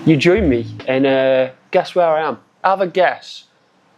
You join me and guess where I am? Have a guess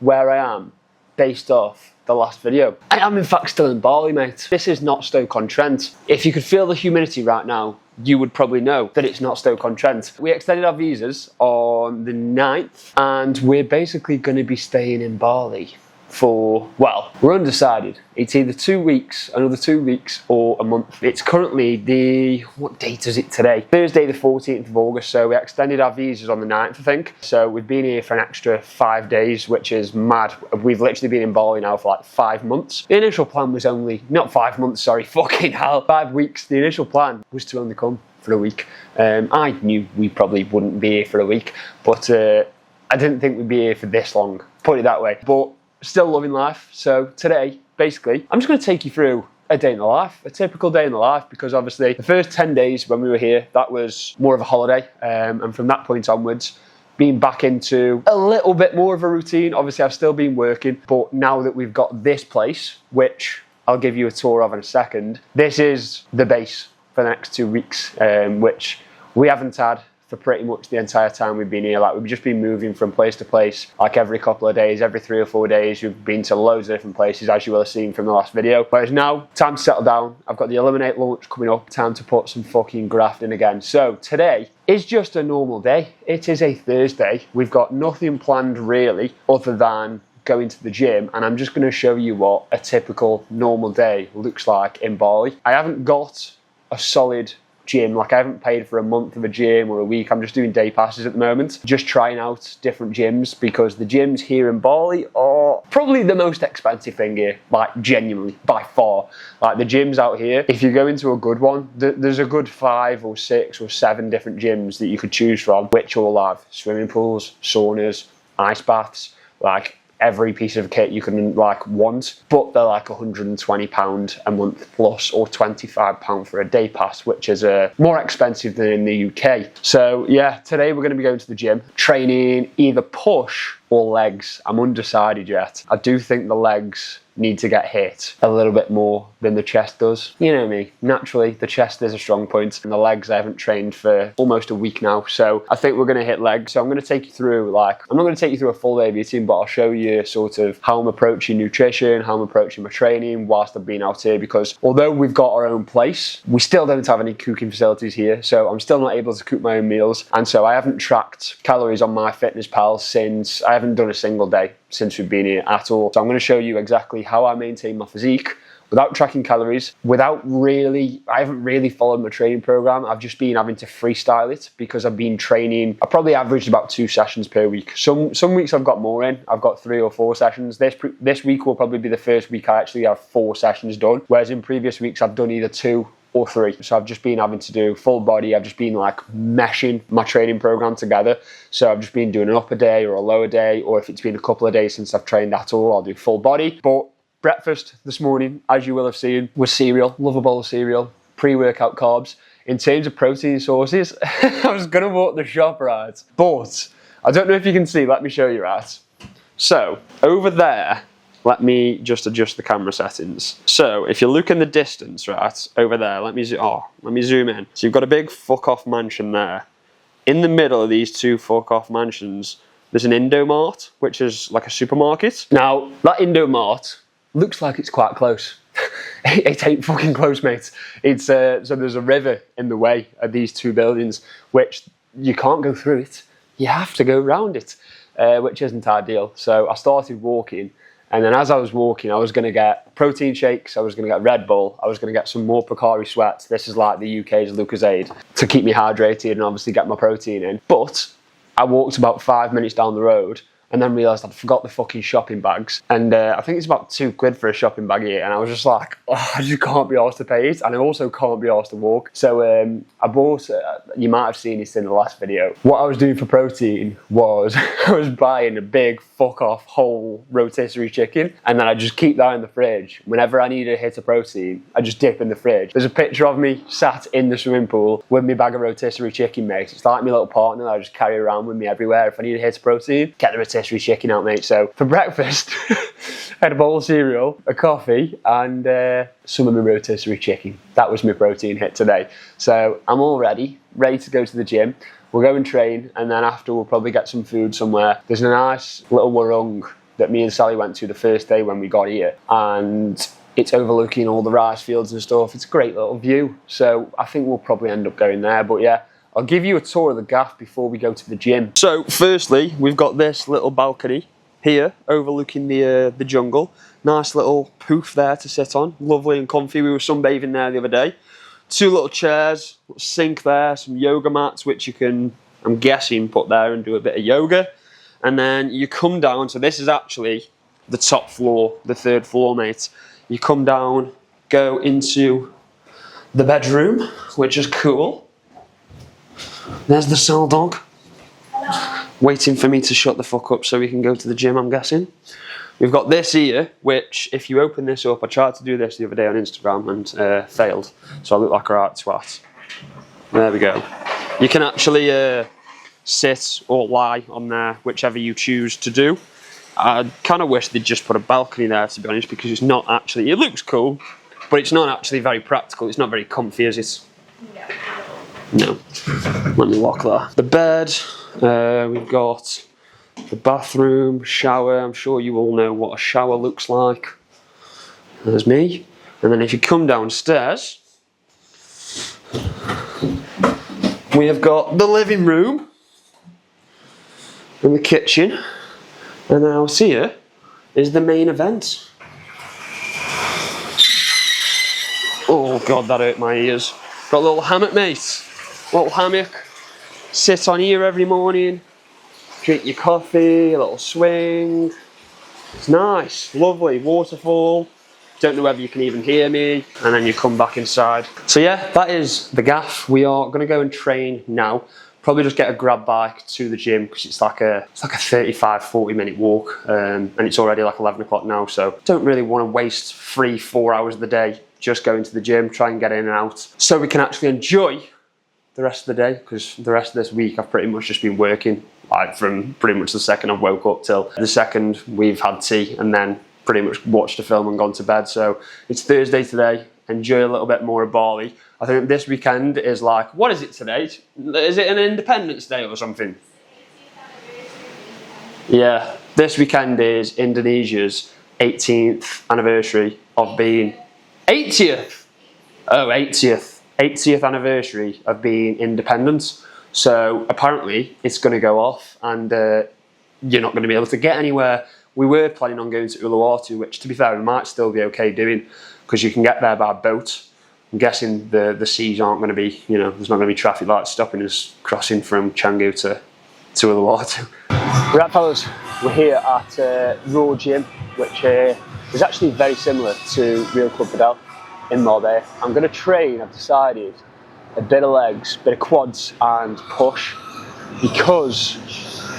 where I am based off the last video. I am in fact still in Bali, mate. This is not Stoke-on-Trent. If you could feel the humidity right now, you would probably know that it's not Stoke-on-Trent. We extended our visas on the 9th and we're basically going to be staying in Bali for, well, we're undecided. It's either 2 weeks, another 2 weeks, or a month. It's currently what date is it today? Thursday the 14th of August, so we extended our visas on the 9th, I think. So we've been here for an extra 5 days, which is mad. We've literally been in Bali now for like 5 months. The initial plan was only, not 5 months, sorry, fucking hell, 5 weeks. The initial plan was to only come for a week. I knew we probably wouldn't be here for a week, but I didn't think we'd be here for this long, put it that way. But still loving life. So today, basically, I'm just going to take you through a day in the life, a typical day in the life, because obviously the first 10 days when we were here, that was more of a holiday. And from that point onwards, being back into a little bit more of a routine. Obviously, I've still been working, but now that we've got this place, which I'll give you a tour of in a second, this is the base for the next 2 weeks, which we haven't had for pretty much the entire time we've been here. Like, we've just been moving from place to place, like every couple of days, every 3 or 4 days. We've been to loads of different places, as you will have seen from the last video. Whereas now, time to settle down. I've got the Eliminate launch coming up, time to put some fucking graft in again. So today is just a normal day. It is a Thursday. We've got nothing planned really, other than going to the gym, and I'm just going to show you what a typical normal day looks like in Bali. I haven't got a solid gym, like I haven't paid for a month of a gym or a week. I'm just doing day passes at the moment, just trying out different gyms, because the gyms here in Bali are probably the most expensive thing here, like genuinely, by far. Like the gyms out here, if you go into a good one, there's a good 5 or 6 or 7 different gyms that you could choose from, which all have swimming pools, saunas, ice baths, like every piece of kit you can like want, but they're like £120 a month plus, or £25 for a day pass, which is more expensive than in the UK. So yeah, today we're going to be going to the gym, training either push or legs. I'm undecided yet. I do think the legs need to get hit a little bit more than the chest does. You know me, naturally the chest is a strong point, and the legs I haven't trained for almost a week now, so I think we're going to hit legs. So I'm going to take you through, like, I'm not going to take you through a full day of eating, but I'll show you sort of how I'm approaching nutrition, how I'm approaching my training whilst I've been out here, because although we've got our own place, we still don't have any cooking facilities here, so I'm still not able to cook my own meals, and so I haven't tracked calories on MyFitnessPal since, I haven't done a single day since we've been here at all. So I'm going to show you exactly how I maintain my physique without tracking calories, I haven't really followed my training program. I've just been having to freestyle it, because I've been training, I probably averaged about 2 sessions per week. Some weeks I've got more in, I've got 3 or 4 sessions. This week will probably be the first week I actually have 4 sessions done, whereas in previous weeks I've done either 2 or 3. So I've just been having to do full body. I've just been like meshing my training program together. So I've just been doing an upper day or a lower day, or if it's been a couple of days since I've trained at all, I'll do full body. But breakfast this morning, as you will have seen, was cereal. Love a bowl of cereal, pre-workout carbs. In terms of protein sources, I was gonna walk the shop, right? But I don't know if you can see, let me show you, right? So over there, let me just adjust the camera settings. So if you look in the distance, right, over there, let me zoom in. So you've got a big fuck off mansion there. In the middle of these 2 fuck off mansions, there's an Indomart, which is like a supermarket. Now, that Indomart looks like it's quite close. It ain't fucking close, mate. It's so there's a river in the way of these 2 buildings, which you can't go through it. You have to go around it, which isn't ideal. So I started walking, and then as I was walking, I was going to get protein shakes, I was going to get Red Bull, I was going to get some more Pocari Sweats. This is like the UK's Lucozade, to keep me hydrated and obviously get my protein in. But I walked about 5 minutes down the road, and then realised I'd forgot the fucking shopping bags. And I think it's about £2 for a shopping bag here. And I was just like, oh, I just can't be arsed to pay it. And I also can't be arsed to walk. So I bought, you might have seen this in the last video. What I was doing for protein was I was buying a big fuck off whole rotisserie chicken. And then I just keep that in the fridge. Whenever I need a hit of protein, I just dip in the fridge. There's a picture of me sat in the swimming pool with my bag of rotisserie chicken, mate. It's like my little partner that I just carry around with me everywhere. If I need a hit of protein, get the rotisserie chicken out, mate. So for breakfast, I had a bowl of cereal, a coffee, and some of my rotisserie chicken. That was my protein hit today. So I'm all ready to go to the gym. we'll go and train, and then after we'll probably get some food somewhere. There's a nice little warung that me and Sally went to the first day when we got here, and it's overlooking all the rice fields and stuff. It's a great little view, so I think we'll probably end up going there. But yeah, I'll give you a tour of the gaff before we go to the gym. So firstly, we've got this little balcony here overlooking the jungle. Nice little poof there to sit on, lovely and comfy. We were sunbathing there the other day. 2 little chairs, sink there, some yoga mats which you can, I'm guessing, put there and do a bit of yoga. And then you come down, so this is actually the top floor, the 3rd floor, mate. You come down, go into the bedroom, which is cool. There's the cell dog, waiting for me to shut the fuck up so we can go to the gym, I'm guessing. We've got this here, which if you open this up, I tried to do this the other day on Instagram and failed, so I look like a right twat. There we go. You can actually sit or lie on there, whichever you choose to do. I kind of wish they'd just put a balcony there, to be honest, because it's not actually, it looks cool, but it's not actually very practical. It's not very comfy, is it? No. Let me lock that. The bed, we've got the bathroom, shower. I'm sure you all know what a shower looks like. There's me. And then if you come downstairs, we have got the living room and the kitchen. And now here is the main event. Oh God, that hurt my ears. Got a little hammock, mate. Little hammock. Sit on here every morning. Drink your coffee, a little swing. It's nice, lovely, waterfall. Don't know whether you can even hear me. And then you come back inside. So yeah, that is the gaff. We are gonna go and train now. Probably just get a grab bike to the gym because it's like a 35-40 minute walk, and it's already like 11 o'clock now, so don't really want to waste 3-4 hours of the day just going to the gym. Try and get in and out so we can actually enjoy the rest of the day, because the rest of this week I've pretty much just been working, like from pretty much the second I've woke up till the second we've had tea, and then pretty much watched a film and gone to bed. So it's Thursday today. Enjoy a little bit more of Bali. I think this weekend is like, what is it today? Is it an Independence Day or something? Yeah, this weekend is Indonesia's 18th anniversary of being 80th. Oh, 80th anniversary of being independent. So apparently it's going to go off, and you're not going to be able to get anywhere. We were planning on going to Uluwatu, which, to be fair, we might still be okay doing, because you can get there by boat. I'm guessing the seas aren't going to be, you know, there's not going to be traffic lights stopping us crossing from Canggu to Uluwatu. Right, fellas, we're here at Raw Gym, which is actually very similar to Real Club Fidel in Marbella. I'm going to train, I've decided, a bit of legs, bit of quads and push, because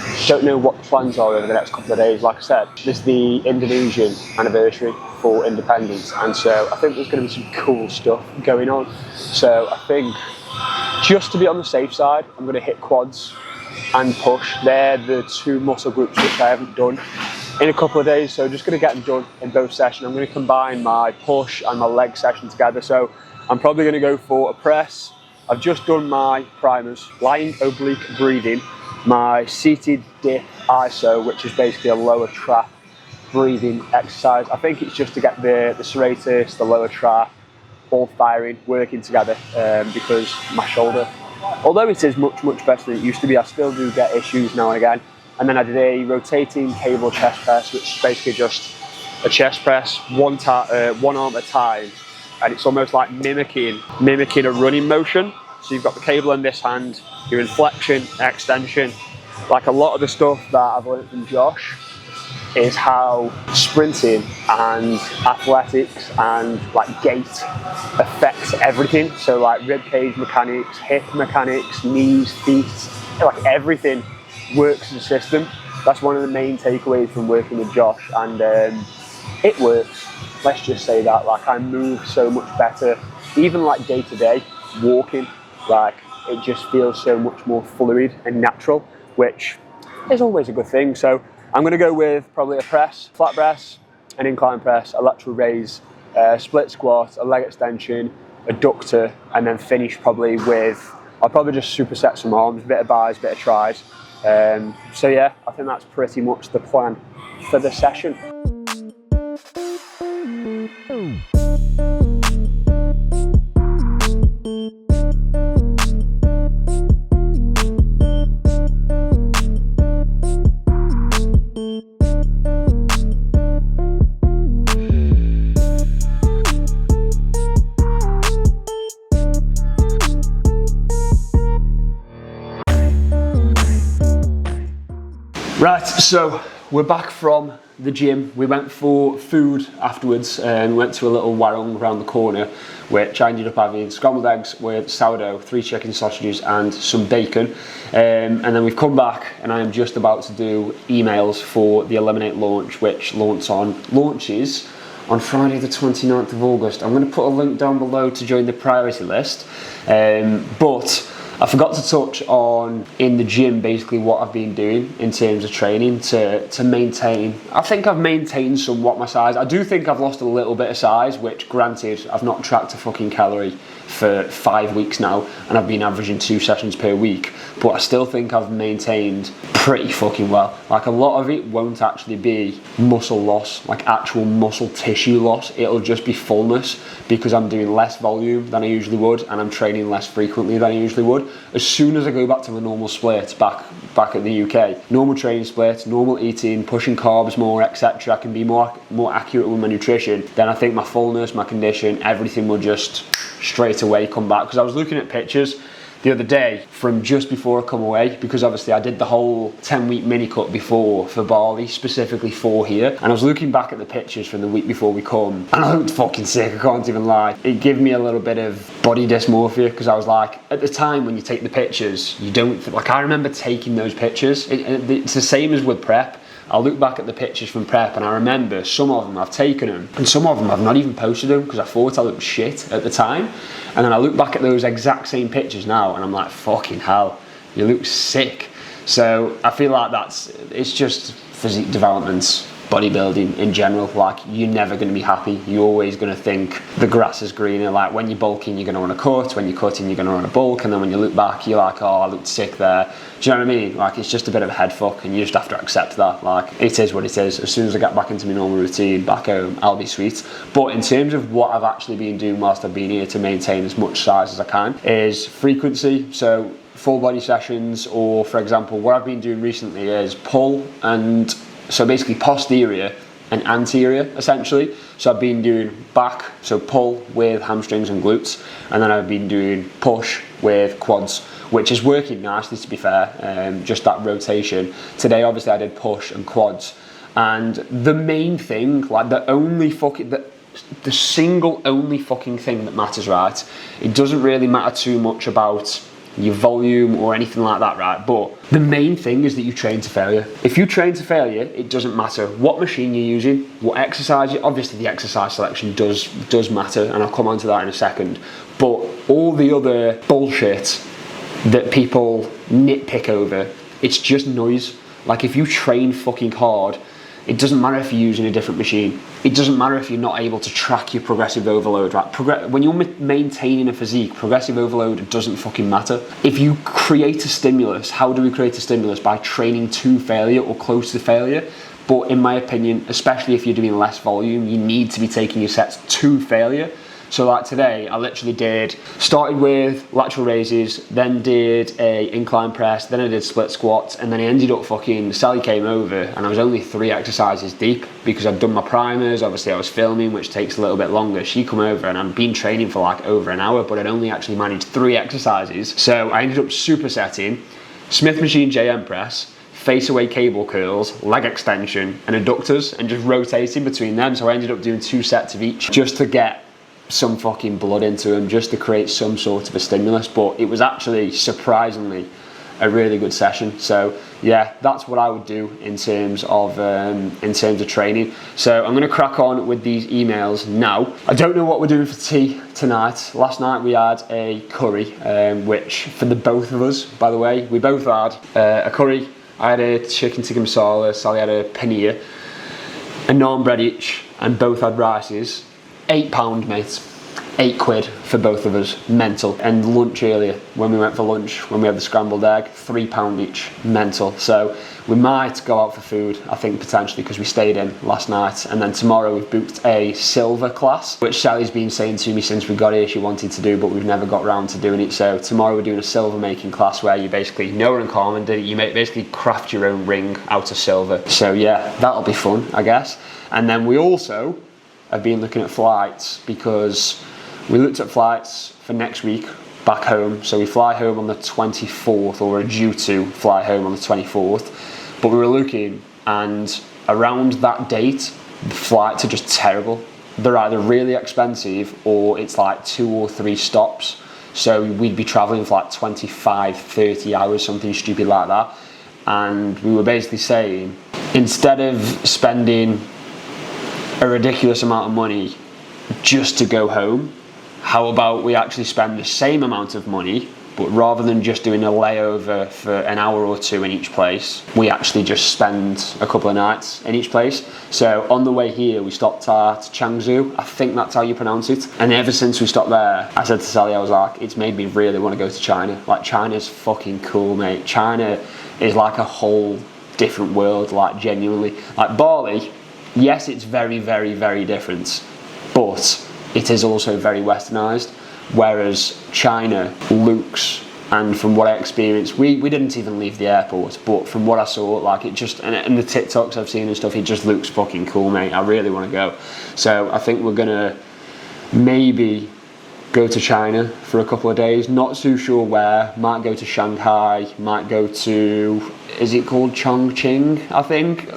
I don't know what the plans are over the next couple of days. Like I said, this is the Indonesian anniversary for independence, and so I think there's going to be some cool stuff going on. So I think, just to be on the safe side, I'm going to hit quads and push. They're the 2 muscle groups which I haven't done in a couple of days, so just going to get them done in both sessions. I'm going to combine my push and my leg session together, so I'm probably going to go for a press. I've just done my primers, lying oblique breathing, my seated dip ISO, which is basically a lower trap breathing exercise. I think it's just to get the serratus, the lower trap, all firing, working together, because my shoulder, although it is much better than it used to be, I still do get issues now and again. And then I did a rotating cable chest press, which is basically just a chest press, one arm at a time, and it's almost like mimicking a running motion. So you've got the cable in this hand, your inflection, extension. Like a lot of the stuff that I've learned from Josh is how sprinting and athletics and like gait affects everything. So like rib cage mechanics, hip mechanics, knees, feet, like everything works as a system. That's one of the main takeaways from working with Josh, and it works. Let's just say that. Like I move so much better, even like day to day, walking. Like it just feels so much more fluid and natural, which is always a good thing. So I'm going to go with probably a press, flat press, an incline press, a lateral raise, a split squat, a leg extension, adductor, and then finish probably with I'll probably just superset some arms, bit of buys, bit of tries. So yeah, I think that's pretty much the plan for the session. Right, so we're back from the gym. We went for food afterwards and went to a little warung around the corner, which I ended up having scrambled eggs with sourdough, 3 chicken sausages and some bacon. And then we've come back and I am just about to do emails for the Eliminate launch, which launches on Friday the 29th of August. I'm going to put a link down below to join the priority list. But I forgot to touch on in the gym basically what I've been doing in terms of training to maintain. I think I've maintained somewhat my size. I do think I've lost a little bit of size, which granted I've not tracked a fucking calorie for 5 weeks now and I've been averaging 2 sessions per week, but I still think I've maintained pretty fucking well. Like a lot of it won't actually be muscle loss, like actual muscle tissue loss. It'll just be fullness because I'm doing less volume than I usually would and I'm training less frequently than I usually would. As soon as I go back to my normal split back at the UK, normal training split, normal eating, pushing carbs more, etc., I can be more accurate with my nutrition, then I think my fullness, my condition, everything will just straight away come back. Because I was looking at pictures the other day from just before I come away, because obviously I did the whole 10-week mini cut before for Bali, specifically for here, and I was looking back at the pictures from the week before we come and I looked fucking sick, I can't even lie. It gave me a little bit of body dysmorphia because I was like, at the time when you take the pictures, you don't, like I remember taking those pictures, it's the same as with prep. I look back at the pictures from prep and I remember some of them I've taken them and some of them I've not even posted them because I thought I looked shit at the time, and then I look back at those exact same pictures now and I'm like, fucking hell, you look sick. So I feel like it's just physique development, bodybuilding in general. Like you're never going to be happy, you're always going to think the grass is greener. Like when you're bulking you're going to want to cut, when you're cutting you're going to want to bulk, and then when you look back you're like, oh, I looked sick there. Do you know what I mean? Like it's just a bit of a head fuck and you just have to accept that. Like it is what it is. As soon as I get back into my normal routine back home, I'll be sweet. But in terms of what I've actually been doing whilst I've been here to maintain as much size as I can is frequency. So full body sessions, or for example what I've been doing recently is pull, and so basically posterior and anterior essentially. So I've been doing back, so pull with hamstrings and glutes, and then I've been doing push with quads, which is working nicely to be fair, just that rotation. Today obviously I did push and quads, and the main thing, like the single only fucking thing that matters, right? It doesn't really matter too much about your volume or anything like that, right? But the main thing is that you train to failure. If you train to failure, it doesn't matter what machine you're using, what exercise obviously the exercise selection does matter, and I'll come on to that in a second. But all the other bullshit that people nitpick over, it's just noise. Like if you train fucking hard, it doesn't matter if you're using a different machine. It doesn't matter if you're not able to track your progressive overload, right? When you're maintaining a physique, progressive overload doesn't fucking matter. If you create a stimulus, how do we create a stimulus? By training to failure or close to failure. But in my opinion, especially if you're doing less volume, you need to be taking your sets to failure. So like today, I literally started with lateral raises, then did a incline press, then I did split squats, and then I ended up Sally came over and I was only 3 exercises deep because I'd done my primers, obviously I was filming, which takes a little bit longer. She come over and I'd been training for like over an hour, but I'd only actually managed 3 exercises. So I ended up supersetting Smith machine JM press, face away cable curls, leg extension, and adductors, and just rotating between them. So I ended up doing 2 sets of each just to get some fucking blood into them, just to create some sort of a stimulus. But it was actually surprisingly a really good session. So yeah, that's what I would do in terms of training. So I'm going to crack on with these emails now. I don't know what we're doing for tea tonight. Last night we had a curry, which for the both of us, by the way, we both had a curry. I had a chicken tikka masala, Sally had a paneer, a naan bread each, and both had rices. £8, mate. £8 for both of us, mental. And lunch earlier, when we went for lunch, when we had the scrambled egg, £3 each, mental. So we might go out for food, I think potentially, because we stayed in last night. And then tomorrow we've booked a silver class, which Sally's been saying to me since we got here she wanted to do, but we've never got around to doing it. So tomorrow we're doing a silver making class where you basically, Noah and Carmen did it, you basically craft your own ring out of silver. So yeah, that'll be fun, I guess. And then we also have been looking at flights, because we looked at flights for next week back home. So we fly home on the 24th, or we're due to fly home on the 24th. But we were looking, and around that date, the flights are just terrible. They're either really expensive or it's like 2 or 3 stops. So we'd be traveling for like 25, 30 hours, something stupid like that. And we were basically saying, instead of spending a ridiculous amount of money just to go home, how about we actually spend the same amount of money, but rather than just doing a layover for an hour or 2 in each place, we actually just spend a couple of nights in each place. So on the way here, we stopped at Changzhou, I think that's how you pronounce it. And ever since we stopped there, I said to Sally, I was like, it's made me really want to go to China. Like, China's fucking cool, mate. China is like a whole different world, like genuinely. Like Bali, yes, it's very, very, very different, but it is also very westernized. Whereas China looks, and from what I experienced, we didn't even leave the airport, but from what I saw, like, it just, and the TikToks I've seen and stuff, it just looks fucking cool, mate. I really want to go. So I think we're gonna maybe go to China for a couple of days. Not too sure where. Might go to Shanghai, might go to, is it called Chongqing, I think?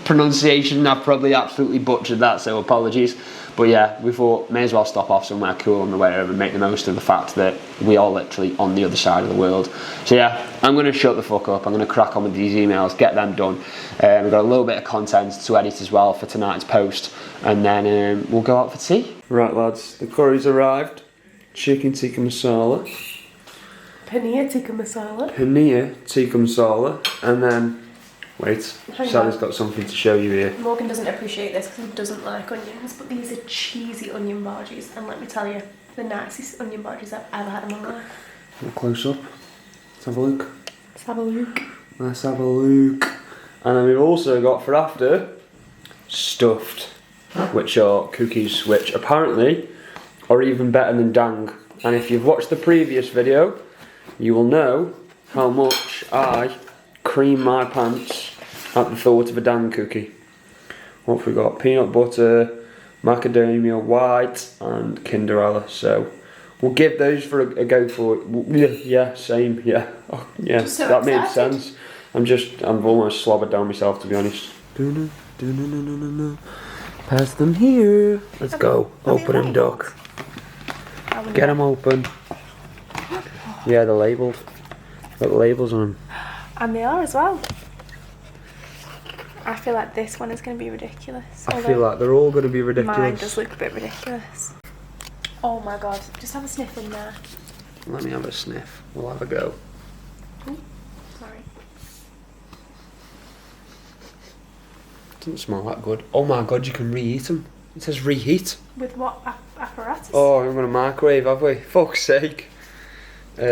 Pronunciation, I've probably absolutely butchered that, so apologies. But yeah, we thought may as well stop off somewhere cool on the way over and make the most of the fact that we are literally on the other side of the world. So yeah, I'm going to shut the fuck up. I'm going to crack on with these emails, get them done. We've got a little bit of content to edit as well for tonight's post, and then we'll go out for tea. Right lads, the curry's arrived. Chicken tikka masala. Paneer tikka masala. Paneer tikka masala. And then, wait, Sally's got something to show you here. Morgan doesn't appreciate this because he doesn't like onions, but these are cheesy onion bhajis, and let me tell you, the nicest onion bhajis I've ever had in my life. A close up. Let's have a look. Let's have a look. Let's have a look. And then we've also got for after, stuffed, which are cookies, which apparently are even better than dang. And if you've watched the previous video, you will know how much I cream my pants at the thought of a dang cookie. What have we got? Peanut butter, macadamia white, and Kinder Ella. So we'll give those for a go for it. Yeah, same. Yeah, oh, yeah. So that made excited. sense. I'm almost slobbered down myself, to be honest. Pass them here. Let's go. Open them, duck. Get them open. Yeah, they're labelled. Got labels on them. And they are as well. I feel like this one is going to be ridiculous. I feel like they're all going to be ridiculous. Mine does look a bit ridiculous. Oh my god, just have a sniff in there. Let me have a sniff. We'll have a go. Ooh, sorry. Doesn't smell that good. Oh my god, you can reheat them. It says reheat. With what apparatus? Oh, I'm going to microwave, have we? Fuck's sake. Put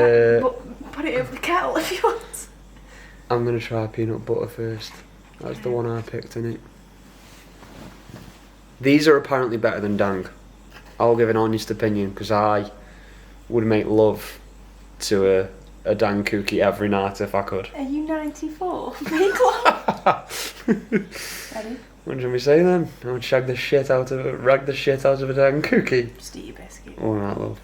it over the kettle if you want. I'm going to try peanut butter first. That's the one I picked, innit? These are apparently better than dang. I'll give an honest opinion, because I would make love to a dang cookie every night if I could. Are you 94? Make love. Ready? What should we say then? I would rag the shit out of a dang cookie. Just eat your biscuit. Alright, love.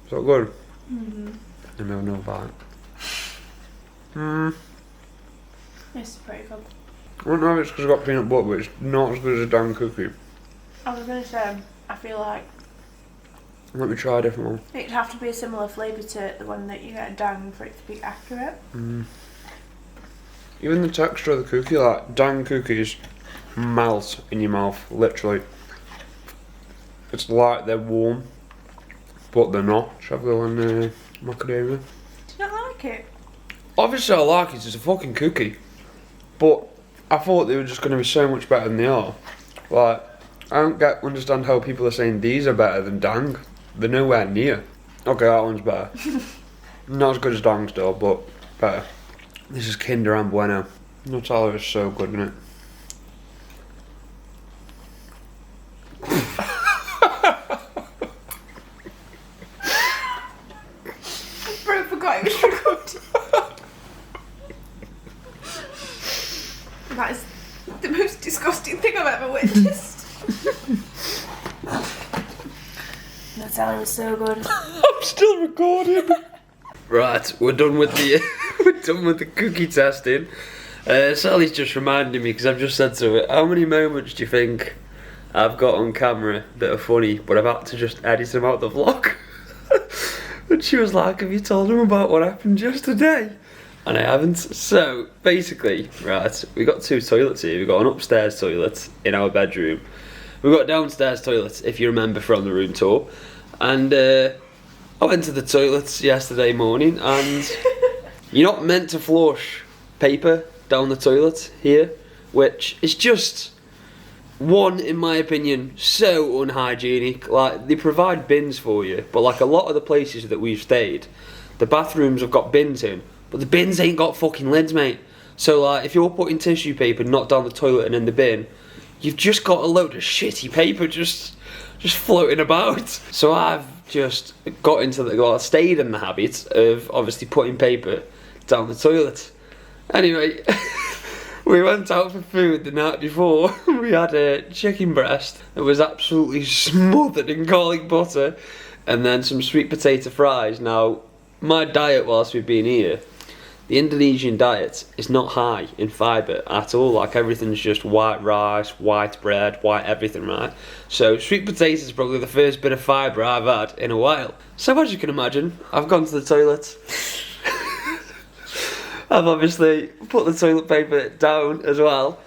Is that good? Mm-hmm. Let me have another bite. This is pretty good. I don't know if it's because I've got peanut butter, but it's not as good as a dang cookie. I was going to say, I feel like Let me try a different one. it'd have to be a similar flavour to the one that you get at Dang for it to be accurate. Even the texture of the cookie, like dang cookies melt in your mouth, literally. It's like they're warm, but they're not. Should I go on macadamia? Do you not like it? Obviously I like it, it's a fucking cookie. But I thought they were just going to be so much better than they are. Like, I don't understand how people are saying these are better than Dang. They're nowhere near. Okay, that one's better. Not as good as Dang still, but better. This is Kinder and Bueno. Nutella is so good, isn't it? Bro, I forgot it was recording. That is the most disgusting thing I've ever witnessed. Nutella was so good. I'm still recording. Right, we're done with the we're done with the cookie testing. Sally's just reminded me because I've just said to her, how many moments do you think I've got on camera that are funny, but I've had to just edit them out the vlog? And she was like, have you told them about what happened yesterday? And I haven't. So basically, right, we got two toilets here. We've got an upstairs toilet in our bedroom. We've got a downstairs toilet, if you remember from the room tour. And I went to the toilets yesterday morning, and you're not meant to flush paper down the toilet here, which is just, one, in my opinion, so unhygienic. Like, they provide bins for you, but like a lot of the places that we've stayed, the bathrooms have got bins in, but the bins ain't got fucking lids, mate. So like, if you're putting tissue paper not down the toilet and in the bin, you've just got a load of shitty paper just floating about. So I've just got into stayed in the habit of obviously putting paper down the toilet. Anyway, we went out for food the night before. We had a chicken breast that was absolutely smothered in garlic butter, and then some sweet potato fries. Now, my diet whilst we've been here, the Indonesian diet is not high in fibre at all. Like, everything's just white rice, white bread, white everything, right? So sweet potatoes is probably the first bit of fibre I've had in a while. So as you can imagine, I've gone to the toilet. I've obviously put the toilet paper down as well,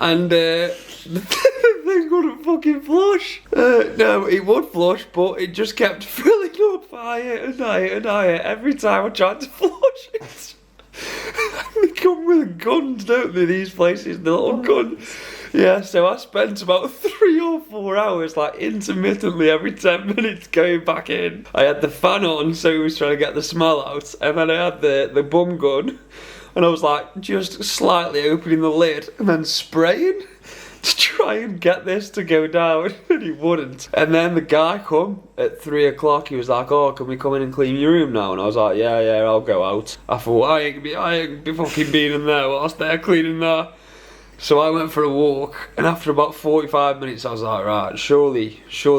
and the thing wouldn't fucking flush. No, it would flush, but it just kept filling up higher and higher and higher every time I tried to flush it. They come with guns, don't they, these places, the little gun. Yeah, so I spent about 3 or 4 hours, like, intermittently every 10 minutes going back in. I had the fan on, so he was trying to get the smell out, and then I had the bum gun, and I was like, just slightly opening the lid, and then spraying to try and get this to go down, and he wouldn't. And then the guy come at 3 o'clock, he was like, oh, can we come in and clean your room now? And I was like, yeah, I'll go out. I thought, I ain't be fucking being in there whilst they're cleaning that. So I went for a walk, and after about 45 minutes I was like, right, surely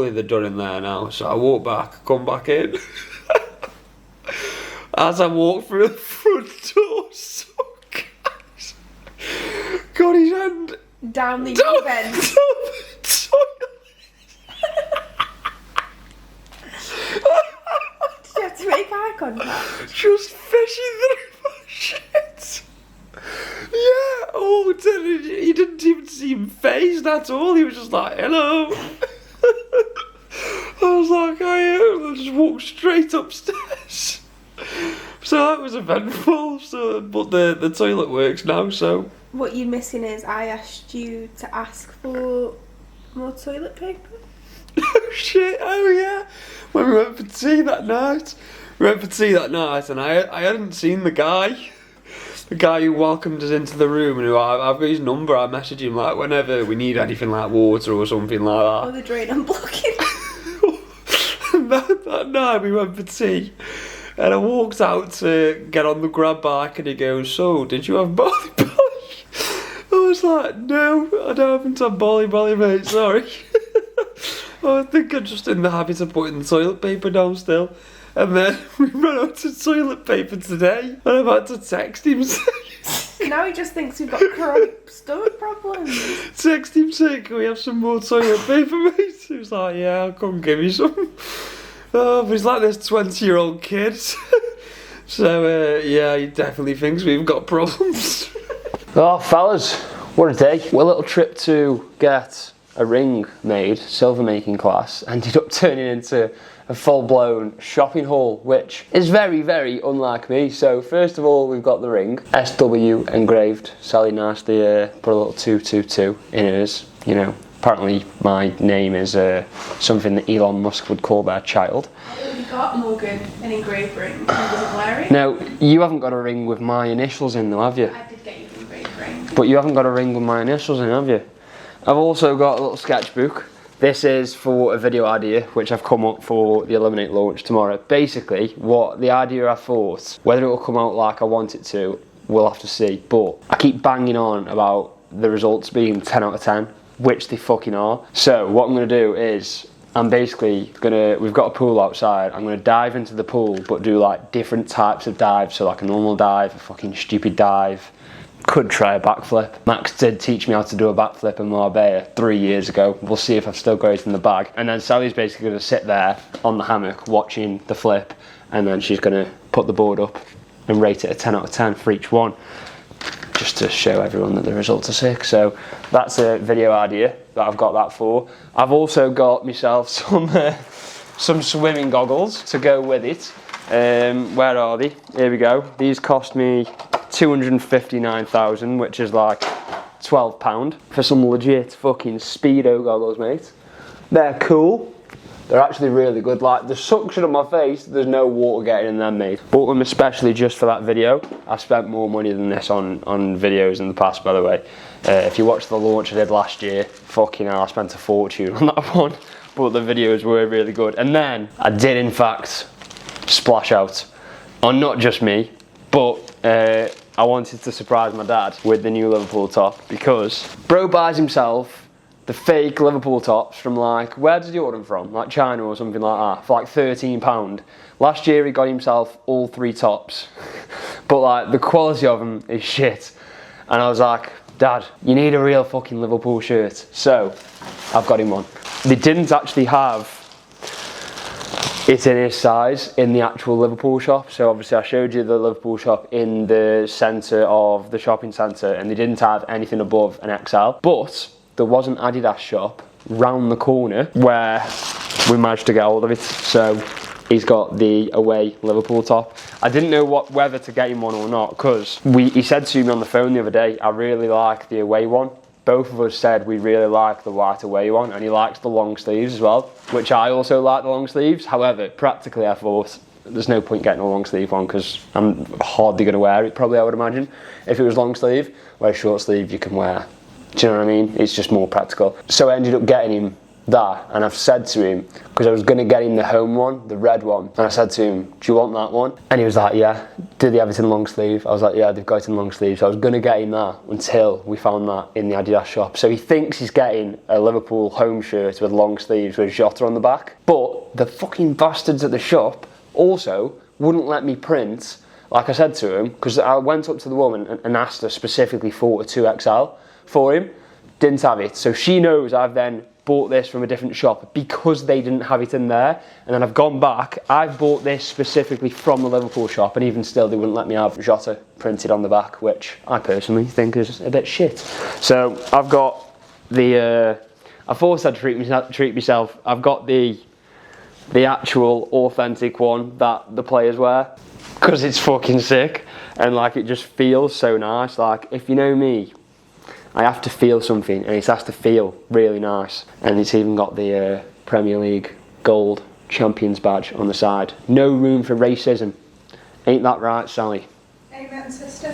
they're done in there now. So I walked back, come back in. As I walked through the front door, some guys got his hand Down the down vent. the toilet. Did you have to make eye contact? Just fishing through my shit. Yeah, oh, he didn't even seem phased at all. He was just like, hello. I was like, I am. I just walked straight upstairs. So that was eventful. So, but the toilet works now, so. What you're missing is I asked you to ask for more toilet paper. Oh shit, oh yeah. When we went for tea that night. And I hadn't seen the guy. The guy who welcomed us into the room, and who I've got his number. I message him like whenever we need anything like water or something like that. Oh, the drain I'm blocking. And that night we went for tea, and I walked out to get on the grab bike, and he goes, so, did you have Bali? I was like, no, I haven't had Bali, mate, sorry. I think I'm just in the habit of putting the toilet paper down still. And then we ran out of toilet paper today, and I've had to text him saying... Now he just thinks we've got chronic stomach problems. Text him saying, can we have some more toilet paper, mate? He was like, yeah, I'll come give you some. Oh, but he's like this 20-year-old kid. So, yeah, he definitely thinks we've got problems. Oh, fellas, what a day. What a little trip to get a ring made, silver making class, ended up turning into a full-blown shopping haul, which is very, very unlike me. So first of all, we've got the ring, SW engraved. Sally nicely put a little 222 in hers, you know, Apparently my name is something that Elon Musk would call their child. Have you got Morgan an engraved ring and doesn't wear it? No, you haven't got a ring with my initials in though, have you? I did get you an engraved ring. But you haven't got a ring with my initials in, have you? I've also got a little sketchbook. This is for a video idea which I've come up for the Eliminate launch tomorrow. Basically, what the idea I thought, whether it will come out like I want it to, we'll have to see. But I keep banging on about the results being 10 out of 10, which they fucking are. So what I'm gonna do is, I'm basically we've got a pool outside, I'm gonna dive into the pool, but do like different types of dives. So like a normal dive, a fucking stupid dive, could try a backflip. Max did teach me how to do a backflip in Marbella 3 years ago. We'll see if I've still got it in the bag. And then Sally's basically gonna sit there on the hammock watching the flip, and then she's gonna put the board up and rate it a 10 out of 10 for each one, just to show everyone that the results are sick. So that's a video idea that I've got that for. I've also got myself some swimming goggles to go with it. Where are they? Here we go. These cost me 259,000, which is like £12 for some legit fucking Speedo goggles, mate. They're cool. They're actually really good. Like the suction on my face, there's no water getting in them, mate. Bought them especially just for that video. I spent more money than this on videos in the past, by the way. If you watched the launch I did last year, fucking hell, I spent a fortune on that one. But the videos were really good. And then I did, in fact, splash out on not just me, but I wanted to surprise my dad with the new Liverpool top, because bro buys himself the fake Liverpool tops from like, where does he order them from? Like China or something like that, for like £13. Last year he got himself all 3 tops, but like the quality of them is shit. And I was like, Dad, you need a real fucking Liverpool shirt. So I've got him one. They didn't actually have it in his size in the actual Liverpool shop. So obviously I showed you the Liverpool shop in the centre of the shopping centre, and they didn't have anything above an XL. But there was an Adidas shop round the corner where we managed to get hold of it. So he's got the away Liverpool top. I didn't know whether to get him one or not, because he said to me on the phone the other day, I really like the away one. Both of us said we really like the white away one, and he likes the long sleeves as well, which I also like the long sleeves. However, practically I thought there's no point getting a long sleeve one, because I'm hardly going to wear it, probably, I would imagine, if it was long sleeve. Whereas short sleeve you can wear. Do you know what I mean? It's just more practical. So I ended up getting him that, and I've said to him, because I was going to get him the home one, the red one, and I said to him, do you want that one? And he was like, yeah. Did they have it in long sleeve? I was like, yeah, they've got it in long sleeve. So I was going to get him that until we found that in the Adidas shop. So he thinks he's getting a Liverpool home shirt with long sleeves with Jota on the back, but the fucking bastards at the shop also wouldn't let me print, like I said to him, because I went up to the woman and asked her specifically for a 2XL for him. Didn't have it. So she knows I've then bought this from a different shop because they didn't have it in there. And then I've gone back, I've bought this specifically from the Liverpool shop, and even still they wouldn't let me have Jota printed on the back, which I personally think is a bit shit. So I've got the, I thought I'd treat myself, I've got the actual authentic one that the players wear, because it's fucking sick, and like it just feels so nice. Like, if you know me, I have to feel something, and it has to feel really nice. And it's even got the Premier League Gold Champions badge on the side. No room for racism. Ain't that right, Sally? Amen, sister.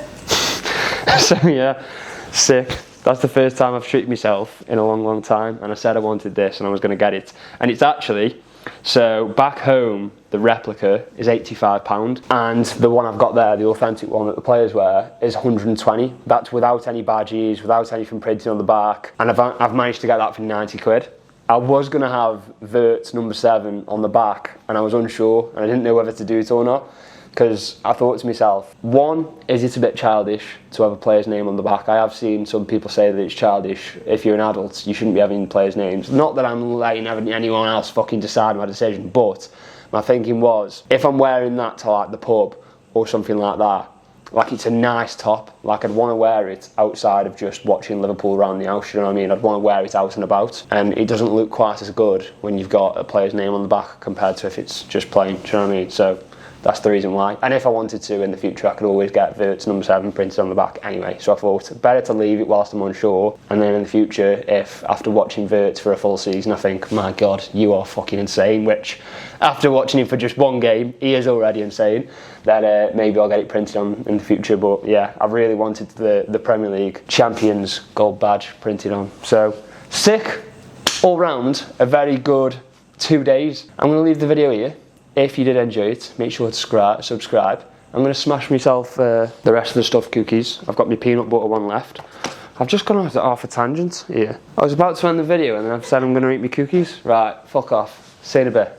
So yeah, sick. That's the first time I've treated myself in a long, long time, and I said I wanted this and I was going to get it. And it's actually, so back home, the replica is £85, and the one I've got there, the authentic one that the players wear, is 120. That's without any badges, without anything printed on the back, and I've managed to get that for 90 quid. I was going to have Vert's number 7 on the back, and I was unsure, and I didn't know whether to do it or not, because I thought to myself, one, is it a bit childish to have a player's name on the back? I have seen some people say that it's childish. If you're an adult, you shouldn't be having players' names. Not that I'm letting anyone else fucking decide my decision, but my thinking was, if I'm wearing that to like the pub or something like that, like it's a nice top, like I'd want to wear it outside of just watching Liverpool around the house, you know what I mean? I'd want to wear it out and about, and it doesn't look quite as good when you've got a player's name on the back compared to if it's just plain, do you know what I mean? So that's the reason why. And if I wanted to in the future, I could always get Verts number 7 printed on the back anyway. So I thought better to leave it whilst I'm unsure, and then in the future, if after watching Verts for a full season I think, my god, you are fucking insane, which after watching him for just one game, he is already insane, then maybe I'll get it printed on in the future. But yeah, I really wanted the Premier League Champions gold badge printed on. So sick all round, a very good 2 days. I'm going to leave the video here. If you did enjoy it, make sure to subscribe. I'm going to smash myself the rest of the stuffed cookies. I've got my peanut butter one left. I've just gone off a tangent here. I was about to end the video and then I've said I'm going to eat my cookies. Right, fuck off. See you in a bit.